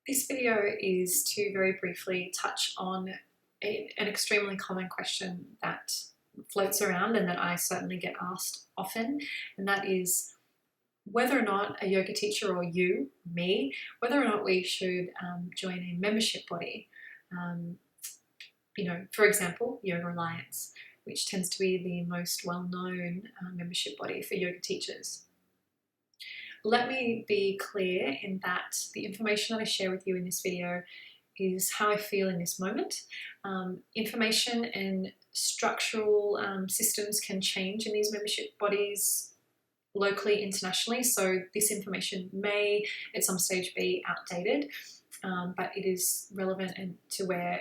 This video is to very briefly touch on an extremely common question that floats around and that I certainly get asked often, and that is whether or not a yoga teacher or me, whether or not we should join a membership body. For example, Yoga Alliance, which tends to be the most well-known membership body for yoga teachers. Let me be clear in that the information that I share with you in this video is how I feel in this moment. Information and structural systems can change in these membership bodies locally, internationally, so this information may at some stage be outdated, but it is relevant and to where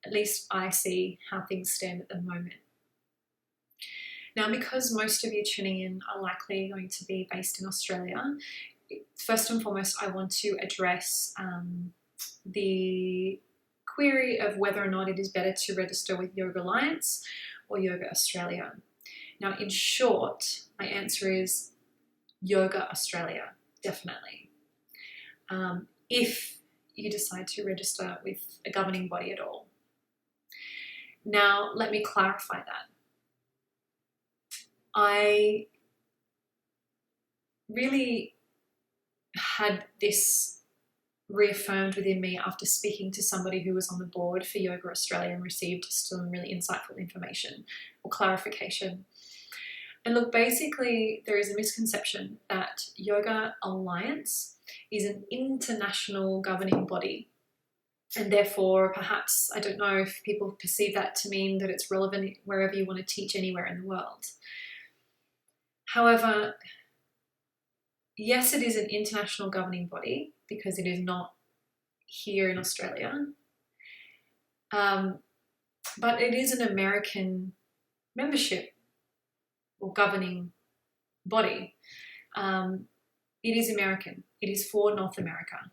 at least I see how things stand at the moment. Now, because most of you tuning in are likely going to be based in Australia, first and foremost, I want to address the query of whether or not it is better to register with Yoga Alliance or Yoga Australia. Now, in short, my answer is Yoga Australia, definitely. If you decide to register with a governing body at all. Now, let me clarify that. I really had this reaffirmed within me after speaking to somebody who was on the board for Yoga Australia and received some really insightful information or clarification. And look, basically, there is a misconception that Yoga Alliance is an international governing body. And therefore, perhaps, I don't know if people perceive that to mean that it's relevant wherever you want to teach anywhere in the world. However, yes, it is an international governing body because it is not here in Australia, but it is an American membership or governing body. It is American. It is for North America.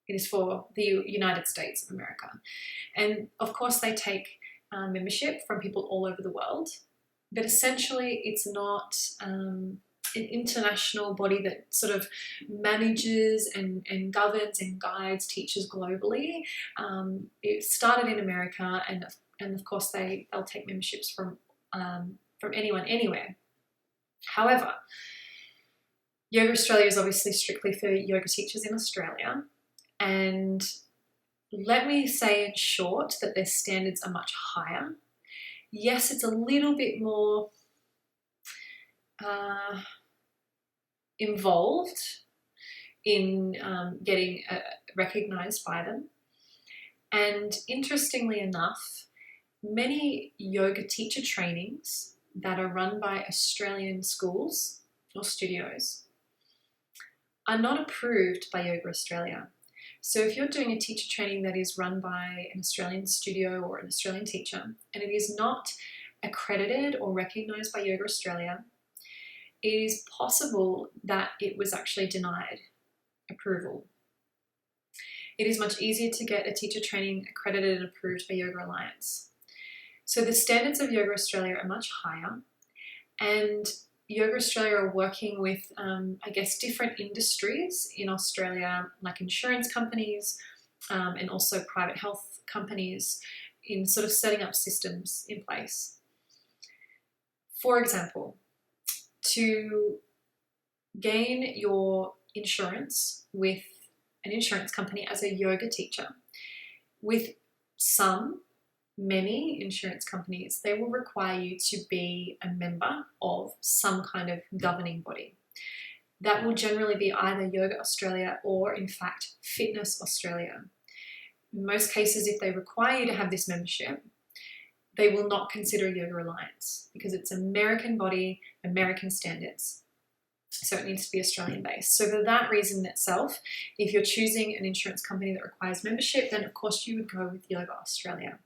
It is for the United States of America. And of course, they take membership from people all over the world. But essentially, it's not an international body that sort of manages and governs and guides teachers globally. It started in America, and of course, they'll take memberships from anyone, anywhere. However, Yoga Australia is obviously strictly for yoga teachers in Australia. And let me say in short that their standards are much higher. Yes, it's a little bit more involved in getting recognised by them. And interestingly enough, many yoga teacher trainings that are run by Australian schools or studios are not approved by Yoga Australia. So if you're doing a teacher training that is run by an Australian studio or an Australian teacher, and it is not accredited or recognised by Yoga Australia, it is possible that it was actually denied approval. It is much easier to get a teacher training accredited and approved by Yoga Alliance. So the standards of Yoga Australia are much higher, and Yoga Australia are working with, different industries in Australia, like insurance companies and also private health companies, in sort of setting up systems in place. For example, to gain your insurance with an insurance company as a yoga teacher, with many insurance companies, they will require you to be a member of some kind of governing body. That will generally be either Yoga Australia or, in fact, Fitness Australia. In most cases, if they require you to have this membership, they will not consider Yoga Alliance because it's an American body, American standards. So it needs to be Australian based. So for that reason itself, if you're choosing an insurance company that requires membership, then of course you would go with Yoga Australia.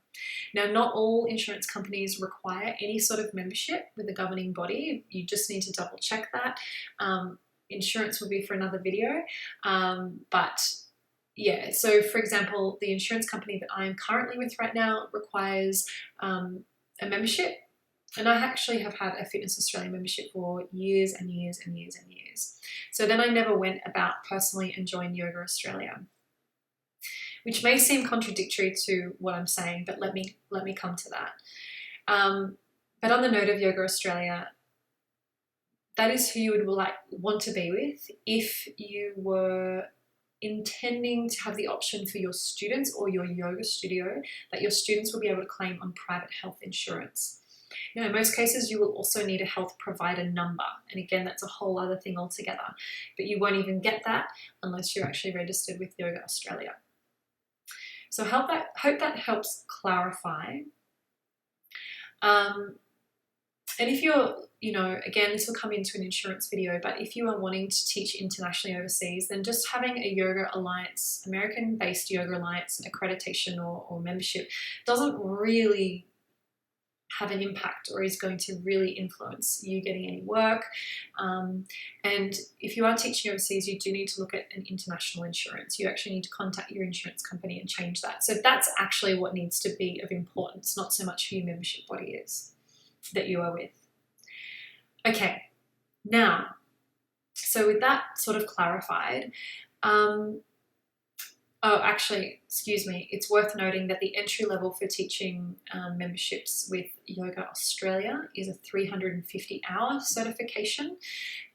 Now, not all insurance companies require any sort of membership with a governing body. You just need to double check that. Insurance will be for another video. So for example, the insurance company that I am currently with right now requires a membership. And I actually have had a Fitness Australia membership for years and years and years and years. So then I never went about personally and joined Yoga Australia. which may seem contradictory to what I'm saying, but let me come to that. But on the note of Yoga Australia, that is who you would want to be with if you were intending to have the option for your students or your yoga studio that your students will be able to claim on private health insurance. Now, in most cases, you will also need a health provider number. And again, that's a whole other thing altogether. But you won't even get that unless you're actually registered with Yoga Australia. So hope that helps clarify. And if you're, again, this will come into an insurance video, but if you are wanting to teach internationally overseas, then just having a Yoga Alliance, American-based Yoga Alliance accreditation or membership doesn't really have an impact or is going to really influence you getting any work. And if you are teaching overseas, you do need to look at an international insurance. You actually need to contact your insurance company and change that. So that's actually what needs to be of importance, not so much who your membership body is that you are with. Okay, now, so with that sort of clarified, it's worth noting that the entry level for teaching memberships with Yoga Australia is a 350-hour certification.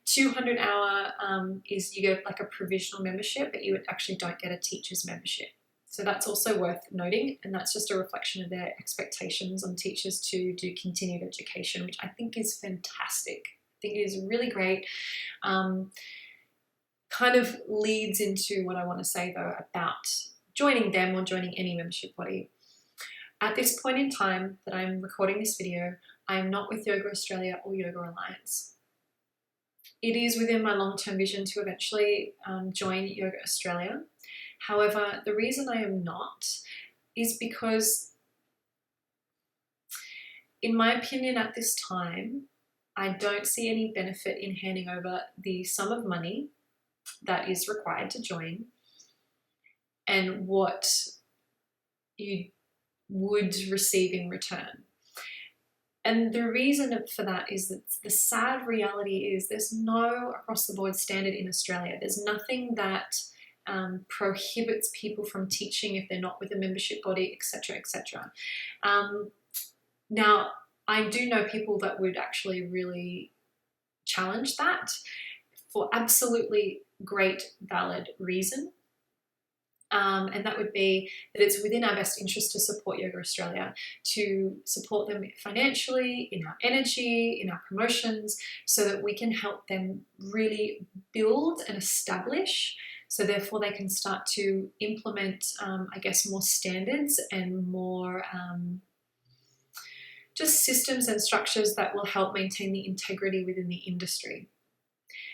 200-hour is you get like a provisional membership, but you actually don't get a teacher's membership. So that's also worth noting, and that's just a reflection of their expectations on teachers to do continued education, which I think is fantastic. I think it is really great. Kind of leads into what I want to say though about joining them or joining any membership body. At this point in time that I'm recording this video, I am not with Yoga Australia or Yoga Alliance. It is within my long-term vision to eventually join Yoga Australia. However, the reason I am not is because, in my opinion at this time, I don't see any benefit in handing over the sum of money that is required to join and what you would receive in return. And the reason for that is that the sad reality is there's no across the board standard in Australia. There's nothing that prohibits people from teaching if they're not with a membership body, etc., etc. Now, I do know people that would actually really challenge that for absolutely great, valid reason. And that would be that it's within our best interest to support Yoga Australia, to support them financially, in our energy, in our promotions, so that we can help them really build and establish, so therefore they can start to implement, more standards and more just systems and structures that will help maintain the integrity within the industry.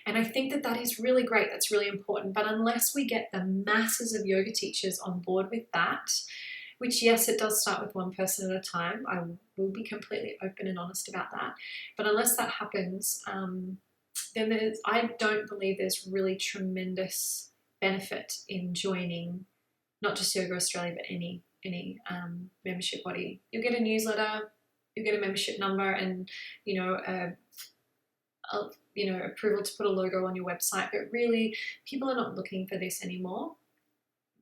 And I think that that is really great. That's really important. But unless we get the masses of yoga teachers on board with that, which, yes, it does start with one person at a time. I will be completely open and honest about that. But unless that happens, then I don't believe there's really tremendous benefit in joining not just Yoga Australia, but any membership body. You'll get a newsletter, you'll get a membership number, and approval to put a logo on your website, but really people are not looking for this anymore.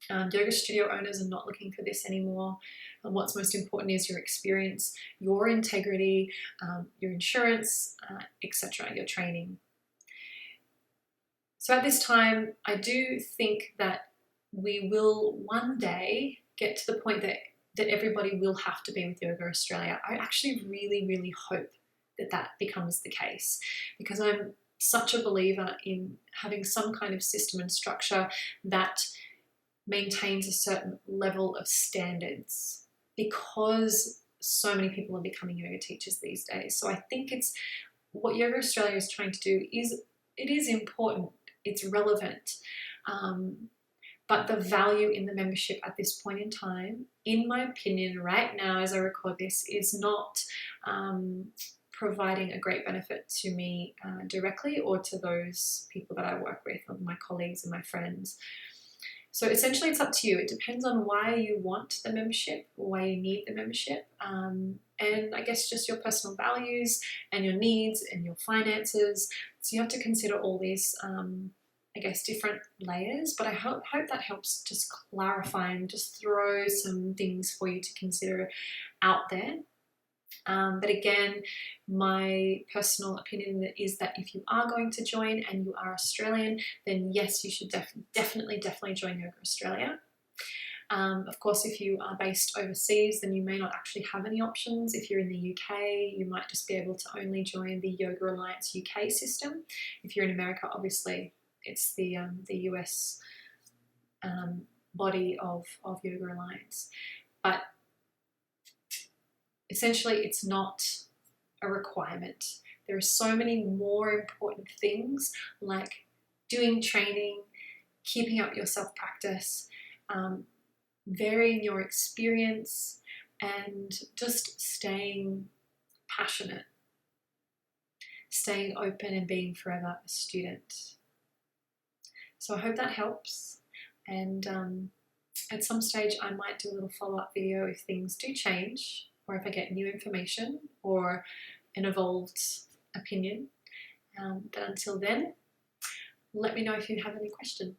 Yoga studio owners are not looking for this anymore. And what's most important is your experience, your integrity, your insurance, etc., your training. So at this time, I do think that we will one day get to the point that everybody will have to be with Yoga Australia. I actually really, really hope that becomes the case, because I'm such a believer in having some kind of system and structure that maintains a certain level of standards, because so many people are becoming yoga teachers these days. So I think it's what Yoga Australia is trying to do is important, it's relevant, but the value in the membership at this point in time, in my opinion, right now as I record this, is not providing a great benefit to me directly or to those people that I work with, or my colleagues and my friends. So essentially it's up to you. It depends on why you want the membership or why you need the membership, and I guess just your personal values and your needs and your finances. So you have to consider all these I guess, different layers, but I hope that helps just clarify and just throw some things for you to consider out there. But again, my personal opinion is that if you are going to join and you are Australian, then yes, you should definitely join Yoga Australia. Of course, if you are based overseas, then you may not actually have any options. If you're in the UK, you might just be able to only join the Yoga Alliance UK system. If you're in America, obviously, it's the US body of Yoga Alliance. But essentially, it's not a requirement. There are so many more important things like doing training, keeping up your self-practice, varying your experience, and just staying passionate, staying open and being forever a student. So I hope that helps. And at some stage I might do a little follow-up video if things do change, or if I get new information or an evolved opinion. But until then, let me know if you have any questions.